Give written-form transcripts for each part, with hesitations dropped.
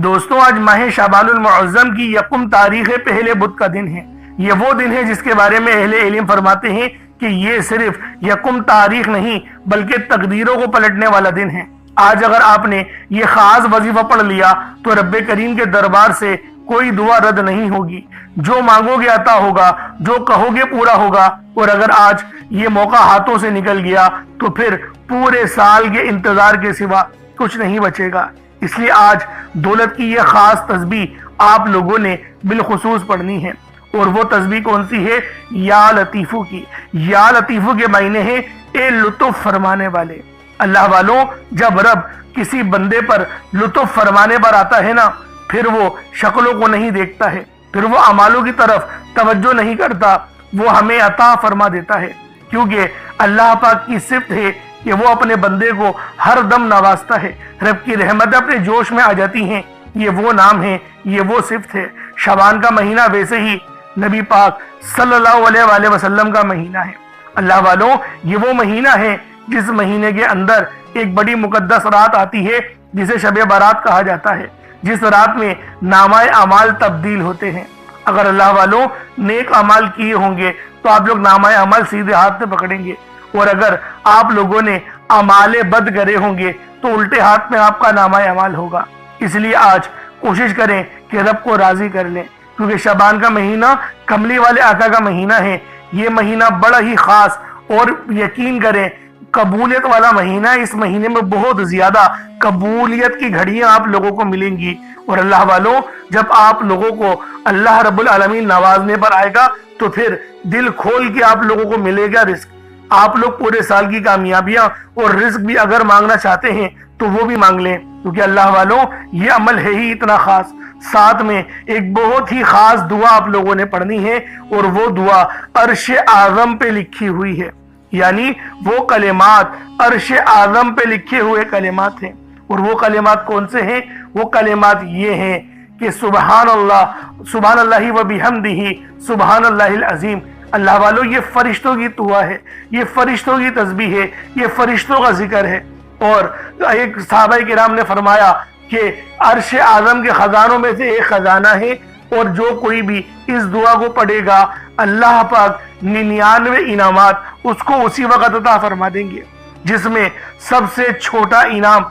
دوستوں آج ماہ شعبان المعظم کی یکم تاریخ پہلے بدھ کا دن ہے۔ یہ وہ دن ہے جس کے بارے میں اہل علم فرماتے ہیں کہ یہ صرف یکم تاریخ نہیں بلکہ تقدیروں کو پلٹنے والا دن ہے۔ آج اگر آپ نے یہ خاص وظیفہ پڑھ لیا تو رب کریم کے دربار سے کوئی دعا رد نہیں ہوگی، جو مانگو گے عطا ہوگا، جو کہو گے پورا ہوگا۔ اور اگر آج یہ موقع ہاتھوں سے نکل گیا تو پھر پورے سال کے انتظار کے سوا کچھ نہیں بچے گا۔ اس لیے آج دولت کی یہ خاص تسبیح آپ لوگوں نے بالخصوص پڑھنی ہے۔ اور وہ تسبیح کون سی ہے؟ یا لطیفو کی۔ یا لطیفو کے معنی ہے اے لطف فرمانے والے۔ اللہ والوں، جب رب کسی بندے پر لطف فرمانے پر آتا ہے نا، پھر وہ شکلوں کو نہیں دیکھتا ہے، پھر وہ اعمالوں کی طرف توجہ نہیں کرتا، وہ ہمیں عطا فرما دیتا ہے، کیونکہ اللہ پاک کی صفت ہے کہ وہ اپنے بندے کو ہر دم نوازتا ہے۔ رب کی رحمت اپنے جوش میں آ جاتی ہیں، یہ وہ نام ہے، یہ وہ صفت ہے۔ شعبان کا مہینہ ویسے ہی نبی پاک صلی اللہ علیہ وآلہ وسلم کا مہینہ ہے۔ اللہ والوں، یہ وہ مہینہ ہے جس مہینے کے اندر ایک بڑی مقدس رات آتی ہے جسے شب برات کہا جاتا ہے، جس رات میں نامہ اعمال تبدیل ہوتے ہیں۔ اگر اللہ والوں نیک اعمال کیے ہوں گے تو آپ لوگ نامہ اعمال سیدھے ہاتھ میں پکڑیں گے، اور اگر آپ لوگوں نے اعمال بد کرے ہوں گے تو الٹے ہاتھ میں آپ کا نامہ اعمال ہوگا۔ اس لیے آج کوشش کریں کہ رب کو راضی کر لیں، کیونکہ شعبان کا مہینہ کملی والے آقا کا مہینہ ہے۔ یہ مہینہ بڑا ہی خاص اور یقین کریں قبولیت والا مہینہ ہے۔ اس مہینے میں بہت زیادہ قبولیت کی گھڑیاں آپ لوگوں کو ملیں گی۔ اور اللہ والوں، جب آپ لوگوں کو اللہ رب العالمین نوازنے پر آئے گا تو پھر دل کھول کے آپ لوگوں کو ملے گا رزق۔ آپ لوگ پورے سال کی کامیابیاں اور رزق بھی اگر مانگنا چاہتے ہیں تو وہ بھی مانگ لیں، کیونکہ اللہ والوں یہ عمل ہے ہی اتنا خاص۔ ساتھ میں ایک بہت ہی خاص دعا آپ لوگوں نے پڑھنی ہے، اور وہ دعا عرش اعظم پہ لکھی ہوئی ہے، یعنی وہ کلمات عرش اعظم پہ لکھے ہوئے کلمات ہیں۔ اور وہ کلمات کون سے ہیں؟ وہ کلمات یہ ہیں کہ سبحان اللہ و بحمدہ سبحان اللہ العظیم۔ اللہ والوں، یہ فرشتوں کی دعا ہے، یہ فرشتوں کی تسبیح ہے، یہ فرشتوں کا ذکر ہے۔ اور ایک صحابہ کرام نے فرمایا کہ عرش اعظم کے خزانوں میں سے ایک خزانہ ہے، اور جو کوئی بھی اس دعا کو پڑھے گا اللہ پاک 99 انعامات اس کو اسی وقت عطا فرما دیں گے، جس میں سب سے چھوٹا انعام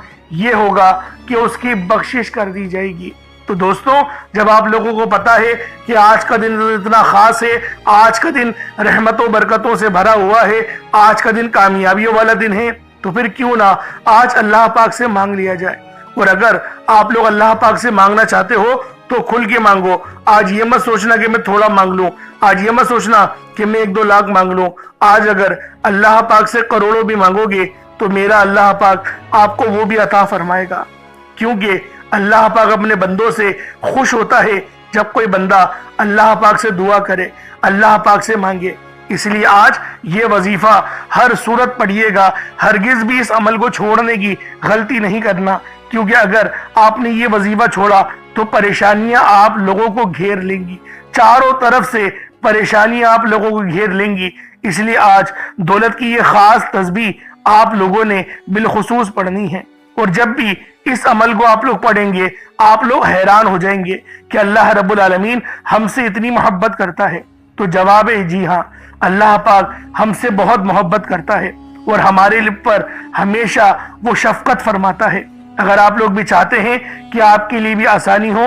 یہ ہوگا کہ اس کی بخشش کر دی جائے گی۔ تو دوستوں، جب آپ لوگوں کو پتا ہے کہ آج کا دن اتنا خاص ہے، آج کا دن رحمتوں برکتوں سے بھرا ہوا ہے، آج کا دن کامیابیوں والا دن ہے، تو پھر کیوں نہ آج اللہ پاک سے مانگ لیا جائے۔ اور اگر آپ لوگ اللہ پاک سے مانگنا چاہتے ہو تو کھل کے مانگو۔ آج یہ مت سوچنا کہ میں تھوڑا مانگ لوں، آج یہ مت سوچنا کہ میں 1-2 لاکھ مانگ لوں۔ آج اگر اللہ پاک سے کروڑوں بھی مانگو گے تو میرا اللہ پاک آپ کو وہ بھی عطا فرمائے گا، کیونکہ اللہ پاک اپنے بندوں سے خوش ہوتا ہے جب کوئی بندہ اللہ پاک سے دعا کرے، اللہ پاک سے مانگے۔ اس لیے آج یہ وظیفہ ہر صورت پڑھیے گا، ہرگز بھی اس عمل کو چھوڑنے کی غلطی نہیں کرنا، کیونکہ اگر آپ نے یہ وظیفہ چھوڑا تو پریشانیاں آپ لوگوں کو گھیر لیں گی، چاروں طرف سے پریشانیاں آپ لوگوں کو گھیر لیں گی۔ اس لیے آج دولت کی یہ خاص تسبیح آپ لوگوں نے بالخصوص پڑھنی ہے، اور جب بھی اس عمل کو آپ لوگ پڑھیں گے آپ لوگ حیران ہو جائیں گے کہ اللہ رب العالمین ہم سے اتنی محبت کرتا ہے۔ تو جواب ہے جی ہاں، اللہ پاک ہم سے بہت محبت کرتا ہے، اور ہمارے لب پر ہمیشہ وہ شفقت فرماتا ہے۔ اگر آپ لوگ بھی چاہتے ہیں کہ آپ کے لیے بھی آسانی ہو،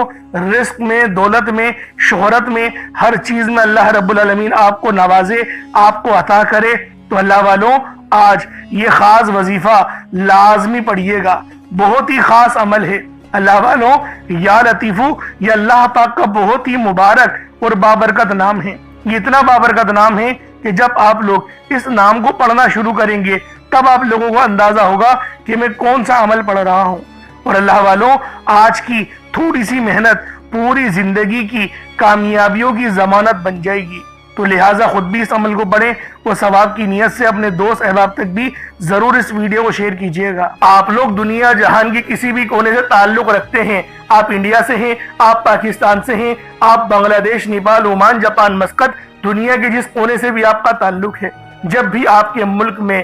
رزق میں، دولت میں، شہرت میں، ہر چیز میں اللہ رب العالمین آپ کو نوازے، آپ کو عطا کرے، تو اللہ والوں آج یہ خاص وظیفہ لازمی پڑھیے گا، بہت ہی خاص عمل ہے۔ اللہ والوں، یا لطیفو یہ اللہ پاک کا بہت ہی مبارک اور بابرکت نام ہے۔ یہ اتنا بابرکت نام ہے کہ جب آپ لوگ اس نام کو پڑھنا شروع کریں گے تب آپ لوگوں کو اندازہ ہوگا کہ میں کون سا عمل پڑھ رہا ہوں۔ اور اللہ والوں، آج کی تھوڑی سی محنت پوری زندگی کی کامیابیوں کی ضمانت بن جائے گی۔ تو لہٰذا خود بھی اس عمل کو پڑھیں اور ثواب کی نیت سے اپنے دوست احباب تک بھی ضرور اس ویڈیو کو شیئر کیجیے گا۔ آپ لوگ دنیا جہان کے کسی بھی کونے سے تعلق رکھتے ہیں، آپ انڈیا سے ہیں، آپ پاکستان سے ہیں، آپ بنگلہ دیش، نیپال، عمان، جاپان، مسقط، دنیا کے جس کونے سے بھی آپ کا تعلق ہے، جب بھی آپ کے ملک میں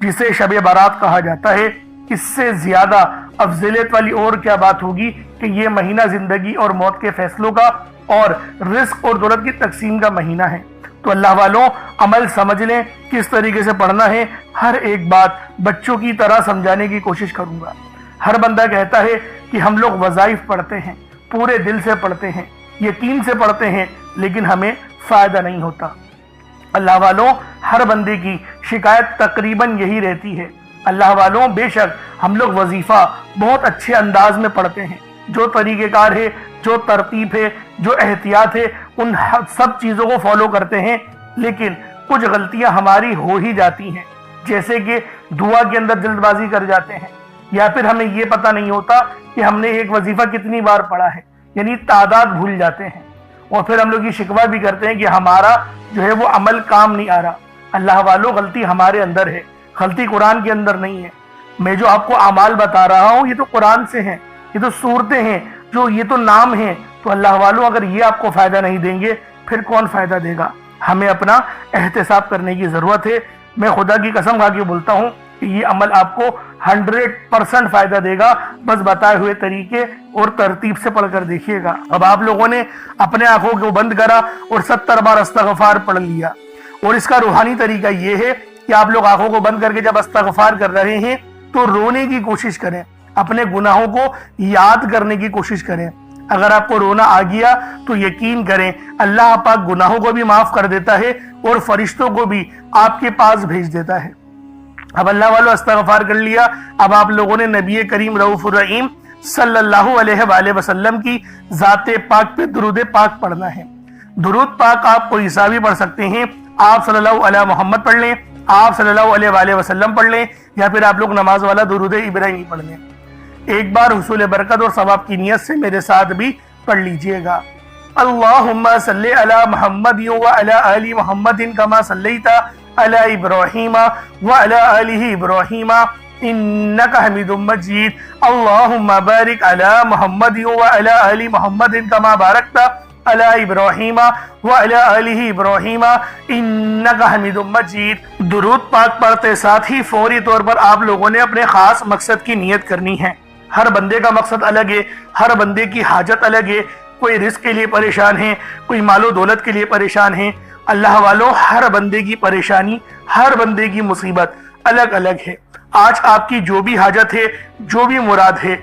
جسے شب برات کہا جاتا ہے، اس سے زیادہ افضلیت والی اور کیا بات ہوگی کہ یہ مہینہ زندگی اور موت کے فیصلوں کا اور رزق اور دولت کی تقسیم کا مہینہ ہے۔ تو اللہ والوں، عمل سمجھ لیں کس طریقے سے پڑھنا ہے۔ ہر ایک بات بچوں کی طرح سمجھانے کی کوشش کروں گا۔ ہر بندہ کہتا ہے کہ ہم لوگ وظائف پڑھتے ہیں، پورے دل سے پڑھتے ہیں، یقین سے پڑھتے ہیں، لیکن ہمیں فائدہ نہیں ہوتا۔ اللہ والوں، ہر بندے کی شکایت تقریباً یہی رہتی ہے۔ اللہ والوں، بے شک ہم لوگ وظیفہ بہت اچھے انداز میں پڑھتے ہیں، جو طریقہ کار ہے، جو ترتیب ہے، جو احتیاط ہے، ان سب چیزوں کو فالو کرتے ہیں، لیکن کچھ غلطیاں ہماری ہو ہی جاتی ہیں، جیسے کہ دعا کے اندر جلد بازی کر جاتے ہیں، یا پھر ہمیں یہ پتہ نہیں ہوتا کہ ہم نے ایک وظیفہ کتنی بار پڑھا ہے، یعنی تعداد بھول جاتے ہیں، اور پھر ہم لوگ یہ شکوہ بھی کرتے ہیں کہ ہمارا جو ہے وہ عمل کام نہیں آ رہا۔ اللہ والوں، غلطی ہمارے اندر ہے، غلطی قرآن کے اندر نہیں ہے۔ میں جو آپ کو اعمال بتا رہا ہوں یہ تو قرآن سے ہیں، یہ تو صورتیں ہیں، جو یہ تو نام ہیں۔ تو اللہ والوں، اگر یہ آپ کو فائدہ نہیں دیں گے پھر کون فائدہ دے گا؟ ہمیں اپنا احتساب کرنے کی ضرورت ہے۔ میں خدا کی قسم کھا کے بولتا ہوں کہ یہ عمل آپ کو 100% فائدہ دے گا، بس بتائے ہوئے طریقے اور ترتیب سے پڑھ کر دیکھیے گا۔ اب آپ لوگوں نے اپنے آنکھوں کو بند کرا اور 70 بار استغفار پڑھ لیا، اور اس کا روحانی طریقہ یہ ہے کہ آپ لوگ آنکھوں کو بند کر کے جب استغفار کر رہے ہیں تو رونے کی کوشش کریں، اپنے گناہوں کو یاد کرنے کی کوشش کریں۔ اگر آپ کو رونا آ گیا تو یقین کریں اللہ پاک گناہوں کو بھی معاف کر دیتا ہے اور فرشتوں کو بھی آپ کے پاس بھیج دیتا ہے۔ اب اللہ والوں، استغفار کر لیا، اب آپ لوگوں نے نبی کریم رؤوف الرحیم صلی اللہ علیہ وآلہ وسلم کی ذات پاک پہ درود پاک پڑھنا ہے۔ درود پاک آپ کوئی سا بھی پڑھ سکتے ہیں، آپ صلی اللہ علیہ محمد پڑھ لیں، آپ صلی اللہ علیہ وآلہ وسلم پڑھ لیں، یا پھر آپ لوگ نماز والا درود ابراہیمی پڑھ لیں۔ ایک بار حصول برکت اور ثواب کی نیت سے میرے ساتھ بھی پڑھ لیجئے گا۔ اللہم صلی علی محمد وعلی آل محمد کما صلیت علی ابراہیم وعلی آل ابراہیم انک حمید مجید۔ اللہم بارک علی محمد وعلی آل محمد کما بارکت علی ابراہیم وعلی آل ابراہیم انک حمید مجید۔ درود پاک پڑھتے ساتھ ہی فوری طور پر آپ لوگوں نے اپنے خاص مقصد کی نیت کرنی ہے۔ ہر بندے کا مقصد الگ ہے، ہر بندے کی حاجت الگ ہے، کوئی رزق کے لیے پریشان ہے، کوئی مال و دولت کے لیے پریشان ہے۔ اللہ والوں، ہر بندے کی پریشانی، ہر بندے کی مصیبت الگ الگ ہے۔ آج آپ کی جو بھی حاجت ہے، جو بھی مراد ہے،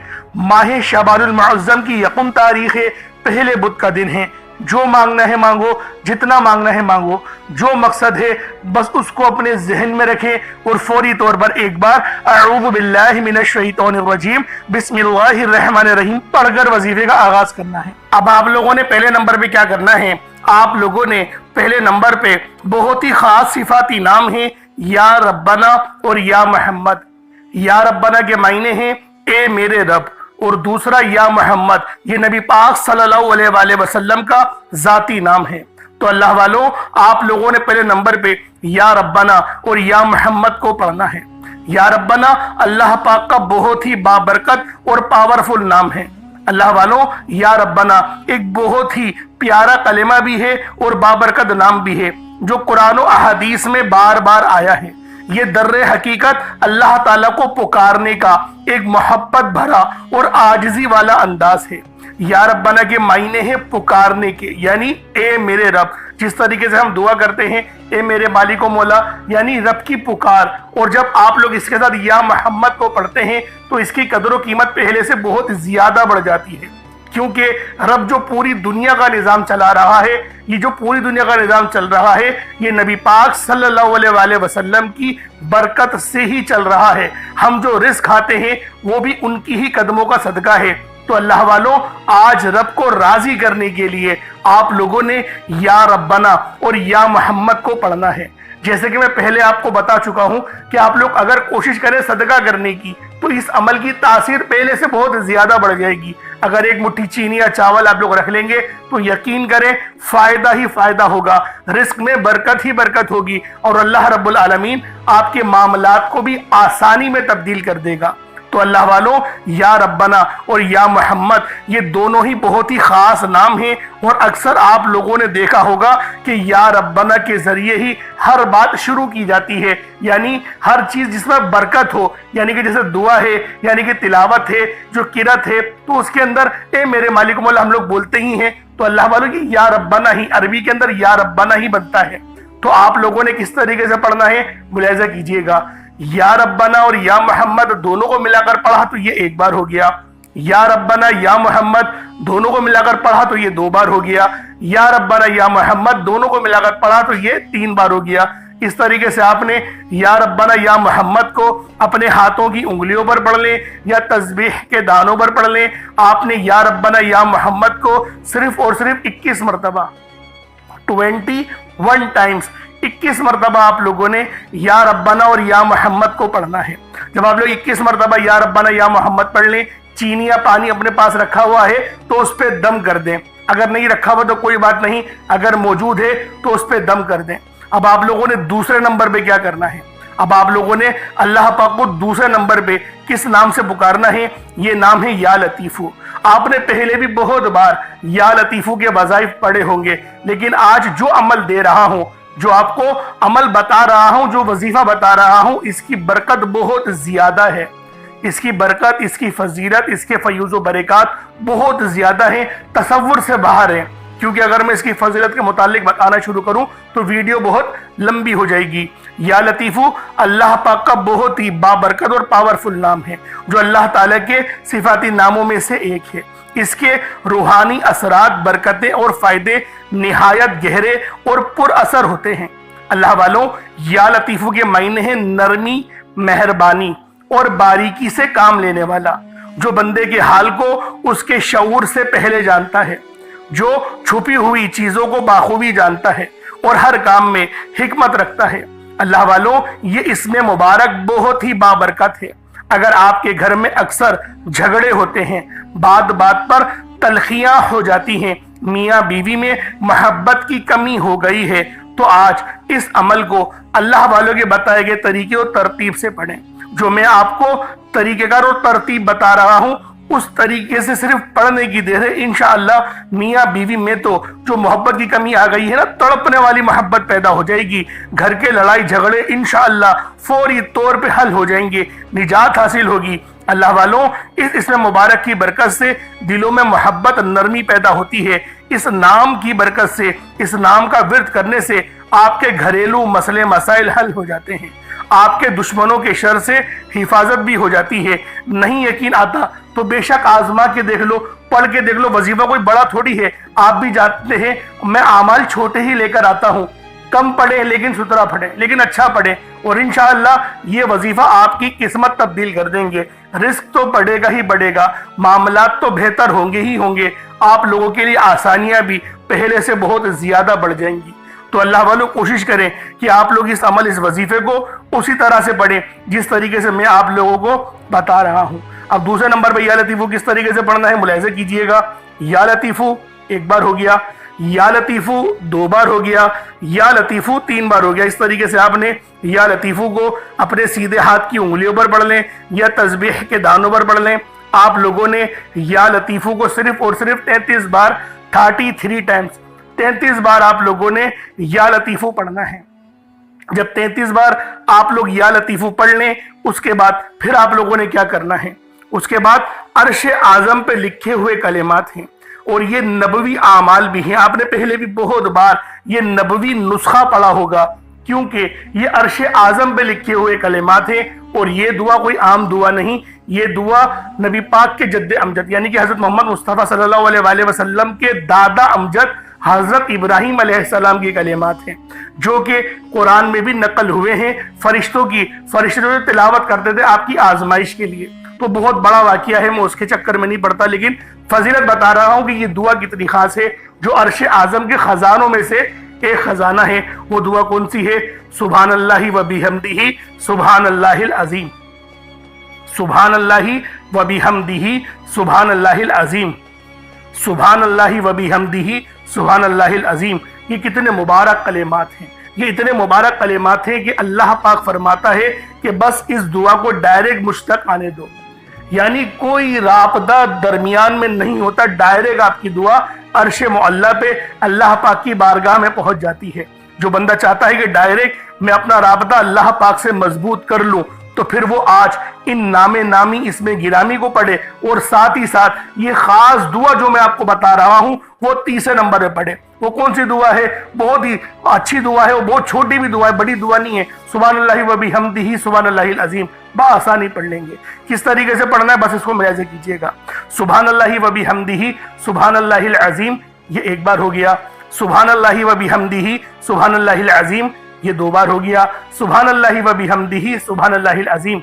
ماہ شعبان المعظم کی یکم تاریخ ہے، پہلے بدھ کا دن ہے، جو مانگنا ہے مانگو، جتنا مانگنا ہے مانگو، جو مقصد ہے بس اس کو اپنے ذہن میں رکھیں اور فوری طور پر ایک بار اعوذ باللہ من الشیطان الرجیم بسم اللہ الرحمن الرحیم پڑھ کر وظیفے کا آغاز کرنا ہے۔ اب آپ لوگوں نے پہلے نمبر پہ کیا کرنا ہے؟ آپ لوگوں نے پہلے نمبر پہ بہت ہی خاص صفاتی نام ہیں، یا ربنا اور یا محمد۔ یا ربنا کے معنی ہیں اے میرے رب، اور دوسرا یا محمد، یہ نبی پاک صلی اللہ علیہ وآلہ وسلم کا ذاتی نام ہے۔ تو اللہ والوں، آپ لوگوں نے پہلے نمبر پہ یا ربنا اور یا محمد کو پڑھنا ہے۔ یا ربنا اللہ پاک کا بہت ہی بابرکت اور پاورفل نام ہے۔ اللہ والوں، یا ربنا ایک بہت ہی پیارا کلمہ بھی ہے اور بابرکت نام بھی ہے، جو قرآن و احادیث میں بار بار آیا ہے۔ یہ در حقیقت اللہ تعالیٰ کو پکارنے کا ایک محبت بھرا اور عاجزی والا انداز ہے۔ یا ربنا کے معنی ہیں پکارنے کے، یعنی اے میرے رب، جس طریقے سے ہم دعا کرتے ہیں اے میرے مالک و مولا، یعنی رب کی پکار۔ اور جب آپ لوگ اس کے ساتھ یا محمد کو پڑھتے ہیں تو اس کی قدر و قیمت پہلے سے بہت زیادہ بڑھ جاتی ہے، کیونکہ رب جو پوری دنیا کا نظام چلا رہا ہے، یہ جو پوری دنیا کا نظام چل رہا ہے، یہ نبی پاک صلی اللہ علیہ وآلہ وسلم کی برکت سے ہی چل رہا ہے۔ ہم جو رزق کھاتے ہیں وہ بھی ان کی ہی قدموں کا صدقہ ہے۔ تو اللہ والوں، آج رب کو راضی کرنے کے لیے آپ لوگوں نے یا ربنا اور یا محمد کو پڑھنا ہے۔ جیسے کہ میں پہلے آپ کو بتا چکا ہوں کہ آپ لوگ اگر کوشش کریں صدقہ کرنے کی تو اس عمل کی تاثیر پہلے سے بہت زیادہ بڑھ جائے گی۔ اگر ایک مٹھی چینی یا چاول آپ لوگ رکھ لیں گے تو یقین کریں فائدہ ہی فائدہ ہوگا، رزق میں برکت ہی برکت ہوگی، اور اللہ رب العالمین آپ کے معاملات کو بھی آسانی میں تبدیل کر دے گا۔ تو اللہ والوں یا ربنا اور یا محمد یہ دونوں ہی بہت ہی خاص نام ہیں، اور اکثر آپ لوگوں نے دیکھا ہوگا کہ یا ربنا کے ذریعے ہی ہر بات شروع کی جاتی ہے، یعنی ہر چیز جس میں برکت ہو، یعنی کہ جیسے دعا ہے، یعنی کہ تلاوت ہے، جو قرات ہے، تو اس کے اندر اے میرے مالک مولا ہم لوگ بولتے ہی ہیں، تو اللہ والوں کی یا ربنا ہی عربی کے اندر یا ربنا ہی بنتا ہے۔ تو آپ لوگوں نے کس طریقے سے پڑھنا ہے ملاحظہ کیجئے گا، یا ربنا اور یا محمد دونوں کو ملا کر پڑھا تو یہ ایک بار ہو گیا، یا ربنا یا محمد دونوں کو ملا کر پڑھا تو یہ دو بار ہو گیا، یا ربنا یا محمد دونوں کو ملا کر پڑھا تو یہ تین بار ہو گیا۔ اس طریقے سے آپ نے یا ربنا یا محمد کو اپنے ہاتھوں کی انگلیوں پر پڑھ لیں یا تسبیح کے دانوں پر پڑھ لیں۔ آپ نے یا ربنا یا محمد کو صرف اور صرف 21 مرتبہ 21 ٹائمز 21 مرتبہ آپ لوگوں نے یا ربنا اور یا محمد کو پڑھنا ہے۔ جب آپ لوگ 21 مرتبہ یا ربنا یا محمد پڑھ لیں، چینی یا پانی اپنے پاس رکھا ہوا ہے تو اس پہ دم کر دیں، اگر نہیں رکھا ہوا تو کوئی بات نہیں، اگر موجود ہے تو اس پہ دم کر دیں۔ اب آپ لوگوں نے دوسرے نمبر پہ کیا کرنا ہے، اب آپ لوگوں نے اللہ پاک کو دوسرے نمبر پہ کس نام سے پکارنا ہے، یہ نام ہے یا لطیفو۔ آپ نے پہلے بھی بہت بار یا لطیفو کے وظائف پڑھے ہوں گے، لیکن آج جو عمل دے رہا ہوں، جو آپ کو عمل بتا رہا ہوں، جو وظیفہ بتا رہا ہوں، اس کی برکت بہت زیادہ ہے، اس کی برکت، اس کی فضیلت، اس کے فیوز و برکات بہت زیادہ ہیں، تصور سے باہر ہیں، کیونکہ اگر میں اس کی فضیلت کے متعلق بتانا شروع کروں تو ویڈیو بہت لمبی ہو جائے گی۔ یا لطیفو اللہ پاک کا بہت ہی بابرکت اور پاورفل نام ہے، جو اللہ تعالیٰ کے صفاتی ناموں میں سے ایک ہے۔ اس کے روحانی اثرات، برکتیں اور فائدے نہایت گہرے اور پر اثر ہوتے ہیں۔ اللہ والوں یا لطیفو کے معنی ہیں نرمی، مہربانی اور باریکی سے کام لینے والا، جو بندے کے حال کو اس کے شعور سے پہلے جانتا ہے، جو چھپی ہوئی چیزوں کو بخوبی جانتا ہے اور ہر کام میں حکمت رکھتا ہے۔ اللہ والوں یہ اسم مبارک بہت ہی بابرکت ہے۔ اگر آپ کے گھر میں اکثر جھگڑے ہوتے ہیں، بات بات پر تلخیاں ہو جاتی ہیں، میاں بیوی میں محبت کی کمی ہو گئی ہے، تو آج اس عمل کو اللہ والوں کے بتائے گئے طریقے اور ترتیب سے پڑھیں۔ جو میں آپ کو طریقہ کار اور ترتیب بتا رہا ہوں، اس طریقے سے صرف پڑھنے کی دیر ہے، انشاءاللہ میاں بیوی میں تو جو محبت کی کمی آ گئی ہے نا، تڑپنے والی محبت پیدا ہو جائے گی، گھر کے لڑائی جھگڑے انشاءاللہ فوری طور پہ حل ہو جائیں گے، نجات حاصل ہوگی۔ اللہ والوں اس اسم مبارک کی برکت سے دلوں میں محبت، نرمی پیدا ہوتی ہے۔ اس نام کی برکت سے، اس نام کا ورد کرنے سے آپ کے گھریلو مسئلے مسائل حل ہو جاتے ہیں، آپ کے دشمنوں کے شر سے حفاظت بھی ہو جاتی ہے۔ نہیں یقین آتا تو بے شک آزما کے دیکھ لو، پڑھ کے دیکھ لو، وظیفہ کوئی بڑا تھوڑی ہے، آپ بھی جانتے ہیں میں اعمال چھوٹے ہی لے کر آتا ہوں، کم پڑھیں لیکن ستھرا پڑھیں، لیکن اچھا پڑھیں، اور انشاءاللہ یہ وظیفہ آپ کی قسمت تبدیل کر دیں گے۔ رزق تو بڑھے گا ہی بڑھے گا، معاملات تو بہتر ہوں گے ہی ہوں گے، آپ لوگوں کے لیے آسانیاں بھی پہلے سے بہت زیادہ بڑھ جائیں گی۔ تو اللہ والوں کوشش کریں کہ آپ لوگ اس عمل، اس وظیفے کو اسی طرح سے پڑھیں جس طریقے سے میں آپ لوگوں کو بتا رہا ہوں۔ اب دوسرے نمبر پہ یا لطیفو کس طریقے سے پڑھنا ہے ملاحظہ کیجئے گا۔ یا لطیفو ایک بار ہو گیا، یا لطیفو دو بار ہو گیا، یا لطیفو تین بار ہو گیا۔ اس طریقے سے آپ نے یا لطیفو کو اپنے سیدھے ہاتھ کی انگلیوں پر پڑھ لیں یا تسبیح کے دانوں پر پڑھ لیں۔ آپ لوگوں نے یا لطیفو کو صرف اور صرف 33 بار 33 ٹائمز 33 بار آپ لوگوں نے یا لطیفو پڑھنا ہے۔ جب 33 بار آپ لوگ یا لطیفو پڑھ لیں، اس کے بعد پھر آپ لوگوں نے کیا کرنا ہے، اس کے بعد عرش اعظم پہ لکھے ہوئے کلمات ہیں، اور یہ نبوی اعمال بھی ہیں۔ آپ نے پہلے بھی بہت بار یہ نبوی نسخہ پڑھا ہوگا، کیونکہ یہ عرش اعظم پہ لکھے ہوئے کلمات ہیں، اور یہ دعا کوئی عام دعا نہیں، یہ دعا نبی پاک کے جد امجد یعنی کہ حضرت محمد مصطفیٰ صلی اللہ علیہ وآلہ وسلم کے دادا امجد حضرت ابراہیم علیہ السلام کی کلمات ہیں، جو کہ قرآن میں بھی نقل ہوئے ہیں، فرشتوں جو تلاوت کرتے تھے آپ کی آزمائش کے لیے۔ تو بہت بڑا واقعہ ہے، میں اس کے چکر میں نہیں پڑتا، لیکن فضیلت بتا رہا ہوں کہ یہ دعا کتنی خاص ہے، جو عرش اعظم کے خزانوں میں سے ایک خزانہ ہے۔ وہ دعا کون سی ہے؟ سبحان اللہ و بحمدہ سبحان اللہ العظیم، سبحان اللہ و بحمدہ سبحان اللہ العظیم، سبحان اللہ و بحمدہ سبحان اللہ العظیم۔ یہ کتنے مبارک کلمات ہیں، یہ اتنے مبارک کلمات ہیں کہ اللہ پاک فرماتا ہے کہ بس اس دعا کو ڈائریکٹ مجھ تک آنے دو، یعنی کوئی رابطہ درمیان میں نہیں ہوتا، ڈائریکٹ آپ کی دعا عرش معلی پہ اللہ پاک کی بارگاہ میں پہنچ جاتی ہے۔ جو بندہ چاہتا ہے کہ ڈائریکٹ میں اپنا رابطہ اللہ پاک سے مضبوط کر لوں، تو پھر وہ آج ان نام نامی اس میں گرامی کو پڑھے، اور ساتھ ہی ساتھ یہ خاص دعا جو میں آپ کو بتا رہا ہوں وہ تیسرے نمبر پہ پڑھے۔ وہ کون سی دعا ہے؟ بہت ہی اچھی دعا ہے، وہ بہت چھوٹی بھی دعا ہے، بڑی دعا نہیں ہے۔ سبحان اللہ و بحمدہ سبحان اللہ العظیم بآسانی پڑھ لیں گے۔ کس طریقے سے پڑھنا ہے بس اس کو ملاحظہ کیجئے گا۔ سبحان اللہ و بحمدہ سبحان اللہ العظیم، یہ ایک بار ہو گیا۔ سبحان اللہ و بحمدہ سبحان اللہ العظیم، یہ دو بار ہو گیا۔ سبحان اللہ و بحمدہ سبحان اللہ العظیم،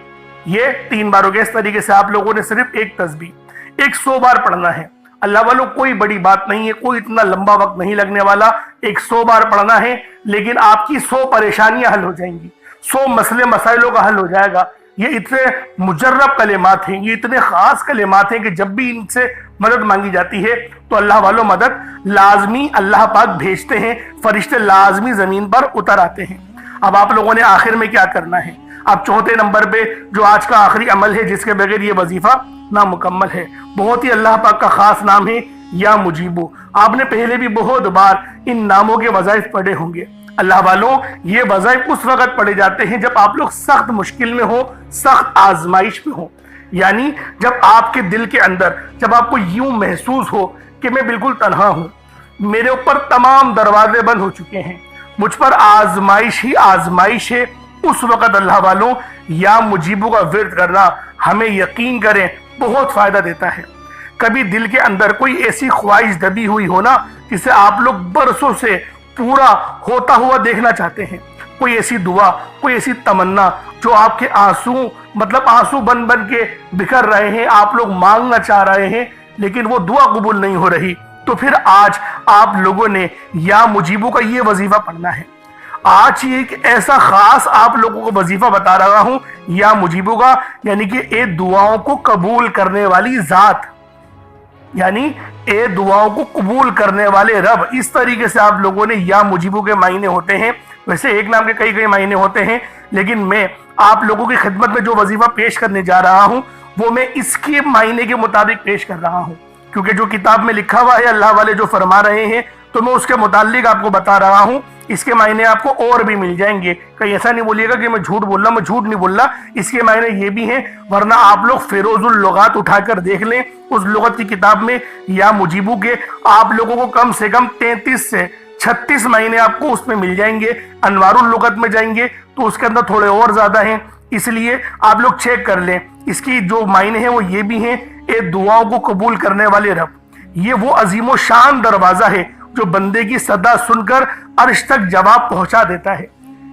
یہ تین بار ہو گیا۔ اس طریقے سے آپ لوگوں نے صرف ایک تسبیح 100 بار پڑھنا ہے۔ اللہ والوں کوئی بڑی بات نہیں ہے، کوئی اتنا لمبا وقت نہیں لگنے والا، 100 بار پڑھنا ہے، لیکن آپ کی 100 پریشانیاں حل ہو جائیں گی، 100 مسئلے مسائلوں کا حل ہو جائے گا۔ یہ اتنے مجرب کلمات ہیں، یہ اتنے خاص کلمات ہیں کہ جب بھی ان سے مدد مانگی جاتی ہے تو اللہ والوں مدد لازمی اللہ پاک بھیجتے ہیں، فرشتے لازمی زمین پر اتر آتے ہیں۔ اب آپ لوگوں نے آخر میں کیا کرنا ہے؟ اب چوتھے نمبر پہ جو آج کا آخری عمل ہے، جس کے بغیر یہ وظیفہ نامکمل ہے، بہت ہی اللہ پاک کا خاص نام ہے یا مجیبو۔ آپ نے پہلے بھی بہت بار ان ناموں کے وظائف پڑھے ہوں گے۔ اللہ والوں یہ وظائف اس وقت پڑھے جاتے ہیں جب آپ لوگ سخت مشکل میں ہو، سخت آزمائش میں ہو، یعنی جب آپ کے دل کے اندر جب آپ کو یوں محسوس ہو کہ میں بالکل تنہا ہوں، میرے اوپر تمام دروازے بند ہو چکے ہیں، مجھ پر آزمائش ہی آزمائش ہے، اس وقت اللہ والوں یا مجیبو کا ورد کرنا ہمیں یقین کریں بہت فائدہ دیتا ہے۔ کبھی دل کے اندر کوئی ایسی خواہش دبی ہوئی ہو نا جسے آپ لوگ برسوں سے پورا ہوتا ہوا دیکھنا چاہتے ہیں، کوئی ایسی دعا، کوئی ایسی تمنا جو آپ کے آنسو بن بن کے بکھر رہے ہیں، آپ لوگ مانگنا چاہ رہے ہیں لیکن وہ دعا قبول نہیں ہو رہی، تو پھر آج آپ لوگوں نے یا مجیبو کا یہ وظیفہ پڑھنا ہے۔ آج یہ ایک ایسا خاص آپ لوگوں کو وظیفہ بتا رہا ہوں یا مجیبو کا، یعنی کہ اے دعاؤں کو قبول کرنے والی ذات، یعنی اے دعاؤں کو قبول کرنے والے رب، اس طریقے سے آپ لوگوں نے یا مجیبو کے معنی ہوتے ہیں۔ ویسے ایک نام کے کئی معنی ہوتے ہیں، لیکن میں آپ لوگوں کی خدمت میں جو وظیفہ پیش کرنے جا رہا ہوں وہ میں اس کے معنی کے مطابق پیش کر رہا ہوں، کیونکہ جو کتاب میں لکھا ہوا ہے اللہ والے جو فرما رہے ہیں تو میں اس کے متعلق آپ کو بتا رہا ہوں۔ اس کے معنی آپ کو اور بھی مل جائیں گے، کہیں ایسا نہیں بولیے گا کہ میں جھوٹ بول رہا، میں جھوٹ نہیں بول رہا، اس کے معنی یہ بھی ہیں، ورنہ آپ لوگ فیروز اللغات اٹھا کر دیکھ لیں، اس لغت کی کتاب میں یا مجیبو کے آپ لوگوں کو کم سے کم 33 سے 36 معنی آپ کو اس میں مل جائیں گے۔ انوار اللغت میں جائیں گے تو اس کے اندر تھوڑے اور زیادہ ہیں، اس لیے آپ لوگ چیک کر لیں۔ اس کی جو معنی ہیں وہ یہ بھی ہیں، اے دعاؤں کو قبول کرنے والے رب، یہ وہ عظیم و شان دروازہ ہے جو بندے کی صدا سن کر عرش تک جواب پہنچا دیتا ہے۔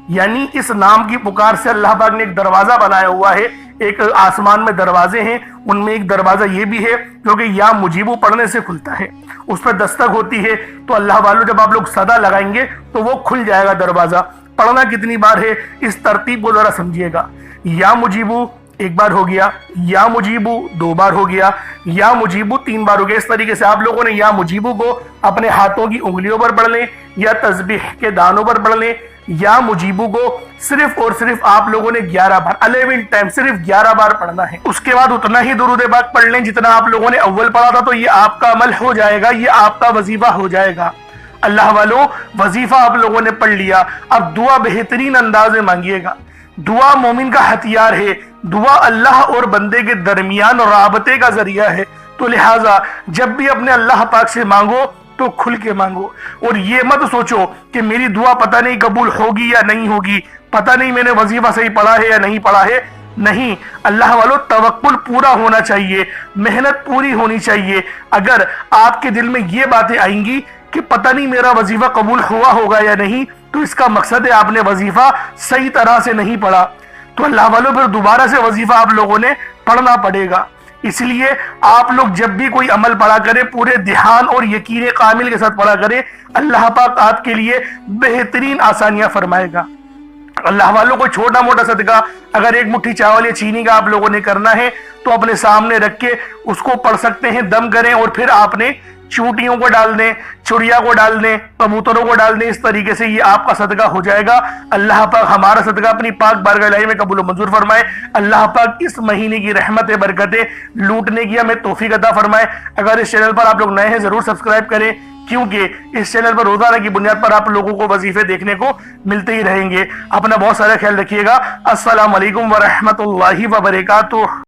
یعنی اس نام کی پکار سے اللہ پاک نے ایک دروازہ بنایا ہوا ہے، ایک آسمان میں دروازے ہیں، ان میں ایک دروازہ یہ بھی ہے جو کہ یا مجیبو پڑھنے سے کھلتا ہے، اس پر دستک ہوتی ہے تو اللہ والوں جب آپ لوگ صدا لگائیں گے تو وہ کھل جائے گا دروازہ۔ پڑھنا کتنی بار ہے اس ترتیب کو ذرا سمجھیے گا۔ یا مجیبو ایک بار ہو گیا، یا مجیبو دو بار ہو گیا، یا مجیبو تین بار ہو گیا۔ اس طریقے سے آپ لوگوں نے یا مجیبو کو اپنے ہاتھوں کی انگلیوں پر پڑھ لیں یا تسبیح کے دانوں پر پڑھ لیں۔ یا مجیبو کو صرف اور صرف آپ لوگوں نے 11 بار 11 ٹائم صرف 11 بار پڑھنا ہے۔ اس کے بعد اتنا ہی درود پاک پڑھ لیں جتنا آپ لوگوں نے اول پڑھا تھا، تو یہ آپ کا عمل ہو جائے گا، یہ آپ کا وظیفہ ہو جائے گا۔ اللہ والوں وظیفہ آپ لوگوں نے پڑھ لیا، اب دعا بہترین انداز میں مانگیے گا۔ دعا مومن کا ہتھیار ہے، دعا اللہ اور بندے کے درمیان رابطے کا ذریعہ ہے، تو لہٰذا جب بھی اپنے اللہ پاک سے مانگو تو کھل کے مانگو، اور یہ مت سوچو کہ میری دعا پتہ نہیں قبول ہوگی یا نہیں ہوگی، پتہ نہیں میں نے وظیفہ صحیح پڑھا ہے یا نہیں پڑھا ہے۔ نہیں، اللہ والو توکل پورا ہونا چاہیے، محنت پوری ہونی چاہیے۔ اگر آپ کے دل میں یہ باتیں آئیں گی کہ پتہ نہیں میرا وظیفہ قبول ہوا ہوگا یا نہیں، تو اس کا مقصد ہے آپ نے وظیفہ صحیح طرح سے نہیں پڑھا، تو اللہ والو پھر دوبارہ سے وظیفہ آپ لوگوں نے پڑھنا پڑے گا۔ اس لیے آپ لوگ جب بھی کوئی عمل پڑھا کرے پورے دھیان اور یقین کامل کے ساتھ پڑھا کرے، اللہ پاک آپ کے لیے بہترین آسانیاں فرمائے گا۔ اللہ والوں کو چھوٹا موٹا صدقہ اگر ایک مٹھی چاول یا چینی کا آپ لوگوں نے کرنا ہے تو اپنے سامنے رکھ کے اس کو پڑھ سکتے ہیں، دم کریں اور پھر آپ نے چوٹیوں کو ڈال دیں، چڑیا کو ڈال دیں، کبوتروں کو ڈال دیں، اس طریقے سے یہ آپ کا صدقہ ہو جائے گا۔ اللہ پاک ہمارا صدقہ اپنی پاک بارگاہ الہی میں قبول و منظور فرمائے۔ اللہ پاک اس مہینے کی رحمت برکتیں لوٹنے کی ہمیں توفیق عطا فرمائے۔ اگر اس چینل پر آپ لوگ نئے ہیں ضرور سبسکرائب کریں، کیونکہ اس چینل پر روزانہ کی بنیاد پر آپ لوگوں کو وظیفے دیکھنے کو ملتے ہی رہیں گے۔ اپنا بہت سارا خیال رکھیے گا۔ السلام علیکم ورحمۃ اللہ وبرکاتہ۔